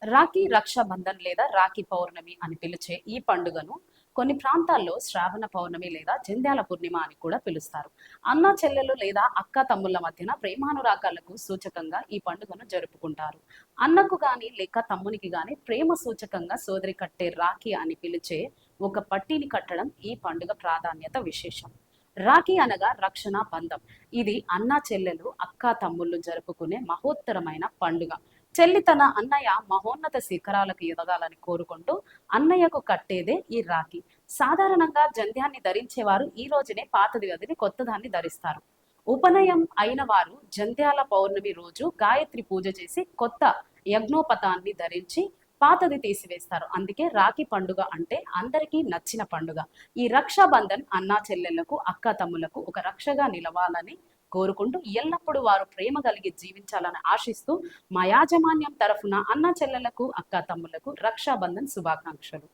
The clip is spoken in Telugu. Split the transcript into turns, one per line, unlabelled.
రాఖీ రక్షాబంధన్ లేదా రాఖీ పౌర్ణమి అని పిలిచే ఈ పండుగను కొన్ని ప్రాంతాల్లో శ్రావణ పౌర్ణమి లేదా జంధ్యాల పూర్ణిమ అని కూడా పిలుస్తారు. అన్న చెల్లెలు లేదా అక్క తమ్ముళ్ళ మధ్యన ప్రేమానురాగాలకు సూచకంగా ఈ పండుగను జరుపుకుంటారు. అన్నకు గాని లేక తమ్మునికి గాని ప్రేమ సూచకంగా సోదరి కట్టే రాఖీ అని పిలిచే ఒక పట్టీని కట్టడం ఈ పండుగ ప్రాధాన్యత విశేషం. రాఖీ అనగా రక్షణ బంధం. ఇది అన్న చెల్లెలు అక్క తమ్ముళ్ళు జరుపుకునే మహోత్తరమైన పండుగ. చెల్లి తన అన్నయ్య మహోన్నత శిఖరాలకు ఎదగాలని కోరుకుంటూ అన్నయ్యకు కట్టేదే ఈ రాఖీ. సాధారణంగా జంధ్యాన్ని ధరించేవారు ఈ రోజునే పాతది వదిలి కొత్తదాన్ని ధరిస్తారు. ఉపనయం అయిన వారు జంధ్యాల పౌర్ణమి రోజు గాయత్రి పూజ చేసి కొత్త యజ్ఞోపతాన్ని ధరించి పాతది తీసివేస్తారు. అందుకే రాఖీ పండుగ అంటే అందరికీ నచ్చిన పండుగ. ఈ రక్షాబంధన్ అన్నా చెల్లెళ్లకు అక్క తమ్ములకు ఒక రక్షగా నిలవాలని కోరుకుంటూ ఎల్లప్పుడూ వారు ప్రేమ కలిగి జీవించాలని ఆశిస్తూ మా యాజమాన్యం తరఫున అన్న చెల్లెలకు అక్క తమ్ములకు రక్షాబంధన్ శుభాకాంక్షలు.